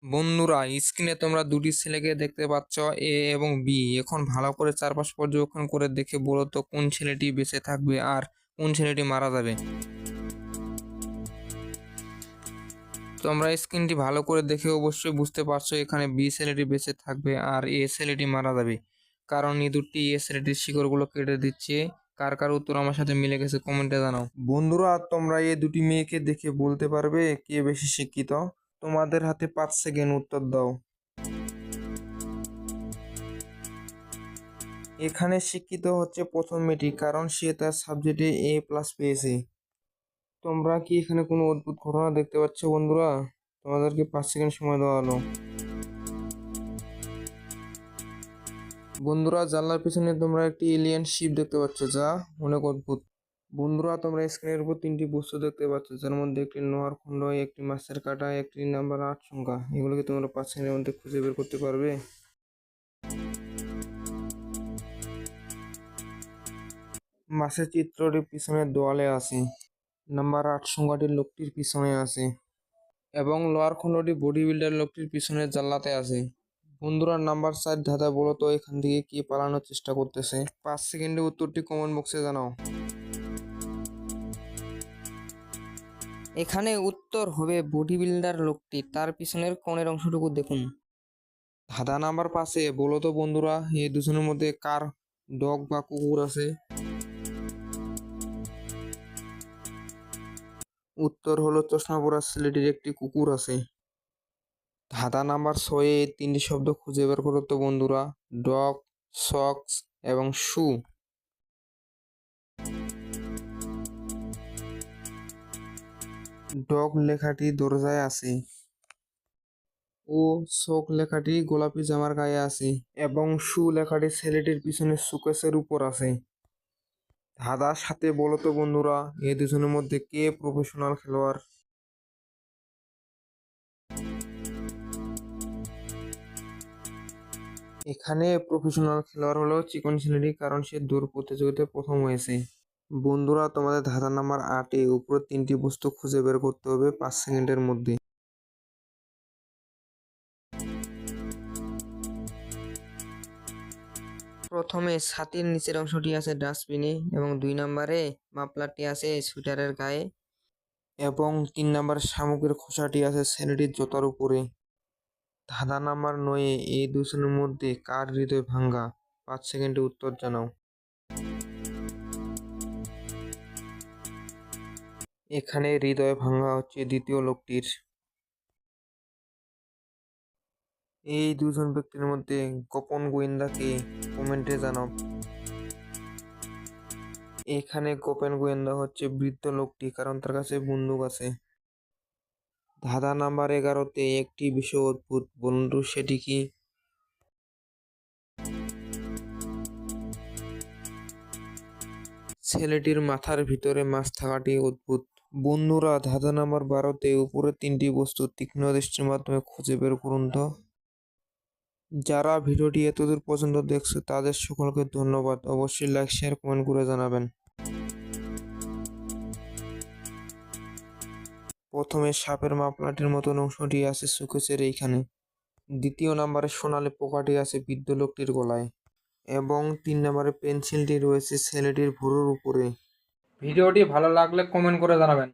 বন্ধুরা, স্ক্রিনে তোমরা দুটি ছেলেকে দেখতে পাচ্ছ, এ এবং বি। এখন ভালো করে চারপাশ পর্যবেক্ষণ করে দেখে বলো তো কোন ছেলেটি বেঁচে থাকবে আর কোন ছেলেটি মারা যাবে। তোমরা স্ক্রিনটি ভালো করে দেখে অবশ্যই বুঝতে পারছো এখানে বি ছেলেটি বেঁচে থাকবে আর এ ছেলেটি মারা যাবে, কারণ ইঁদুরটি এ ছেলেটির শিকড়গুলো কেটে দিচ্ছে। কার কার উত্তর আমার সাথে মিলে গেছে কমেন্টে জানাও। বন্ধুরা, তোমরা এই দুটি মেয়েকে দেখে বলতে পারবে কে বেশি শিক্ষিত? তোমাদের হাতে 5 সেকেন্ড, উত্তর দাও। এখানে শিক্ষিত হচ্ছে প্রথম মেয়েটি, কারণ সে তার সাবজেক্টে A+ পেয়েছে। তোমরা কি এখানে কোনো অদ্ভুত ঘটনা দেখতে পাচ্ছ বন্ধুরা? তোমাদেরকে 5 সেকেন্ড সময় দেওয়া হলো। বন্ধুরা, জানলার পিছনে তোমরা একটি এলিয়েন শিপ দেখতে পাচ্ছ, যা অনেক অদ্ভুত। বন্ধুরা, তোমরা স্ক্রিনের উপর 3টি বস্তু দেখতে পাচ্ছ, যার মধ্যে একটি লোহার খণ্ড, একটি মাছের কাঁটা, একটি নাম্বার 8 সংখ্যা। এগুলোকে তোমরা 5 সেকেন্ডের মধ্যে খুঁজে বের করতে পারবে? মাছের চিত্রটি পিছনের দেওয়ালে আছে। নাম্বার 8 সংখ্যাটি লোকটির পিছনে আছে এবং লোহার খণ্ডটি বডি বিল্ডার লোকটির পিছনের জানলাতে আছে। বন্ধুরা, নাম্বার 4 ধাঁধা বলো তো এখান থেকে কি পালানোর চেষ্টা করতেছে? 5 সেকেন্ডে উত্তরটি কমেন্ট বক্সে জানাও। এখানে উত্তর হবে বডি বিল্ডার লোকটি, তার পিছনের কোণের অংশটুকু দেখুন। ধাঁধা নাম্বার 5 বলো তো বন্ধুরা, এই দুজনের মধ্যে কার ডগ বা কুকুর আছে? উত্তর হলো চশমা পরা ছেলেটির একটি কুকুর আছে। ধাঁধা নাম্বার 6 এই 3টি শব্দ খুঁজে বের করো তো বন্ধুরা। ডগ, সক্স এবং শু। ডগ লেখাটি দরজায় আছে ও শক লেখাটি গোলাপি জামার গায়ে আছে এবং শু লেখাটি ছেলেটির পিছনে সুকেসের উপর আছে। ধাঁধার সাথে বলো তো বন্ধুরা, এই দুজনের মধ্যে কে প্রফেশনাল খেলোয়াড়? এখানে প্রফেশনাল খেলোয়াড় হলো চিকন ছেলেটি, কারণ সে দৌড় প্রতিযোগিতায় প্রথম হয়েছে। বন্ধুরা, তোমাদের ধাঁধা নাম্বার 8 উপরে 3টি বস্তু খুঁজে বের করতে হবে 5 সেকেন্ডের মধ্যে। প্রথমে ছাতির নিচের অংশটি আছে ডাস্টবিনে এবং 2 নম্বরে মাফলারটি আছে সুইটারের গায়ে এবং 3 নম্বরে শামুকের খোসাটি আছে ছেলেটির জুতার উপরে। ধাঁধা নাম্বার 9 এই দুজনের মধ্যে কার হৃদয় ভাঙ্গা? 5 সেকেন্ডে উত্তর জানাও। এখানে হৃদয় ভাঙ্গা হচ্ছে দ্বিতীয় লোকটির। এই দুজন ব্যক্তির মধ্যে গোপন গোয়েন্দাকে? কমেন্টে জানাও। এখানে গোপন গোয়েন্দা হচ্ছে বৃদ্ধ লোকটি, কারণ তার কাছে বন্দুক আছে। ধাঁধা নাম্বার 11 একটি বিষয় অদ্ভুত, বন্ধু সেটি কি? ছেলেটির মাথার ভিতরে মাছ থাকাটি অদ্ভুত। বন্ধুরা, ধাঁধা নাম্বার 12 উপরে 3টি বস্তু তীক্ষ্ণ দৃষ্টির মাধ্যমে খুঁজে বের করুন তো। যারা ভিডিওটি এতদূর পর্যন্ত দেখছো তাদের সকলকে ধন্যবাদ। অবশ্যই লাইক, শেয়ার, কমেন্ট করে জানাবেন। প্রথমে সাপের মাপলাটির মতন অংশটি আছে সুকেসের এইখানে। দ্বিতীয় নম্বরে সোনালী পোকাটি আছে বৃদ্ধ লোকটির গলায় এবং 3 নম্বরে পেন্সিলটি রয়েছে ছেলেটির ভুরুর উপরে। ভিডিওটি ভালো লাগলে কমেন্ট করে জানাবেন।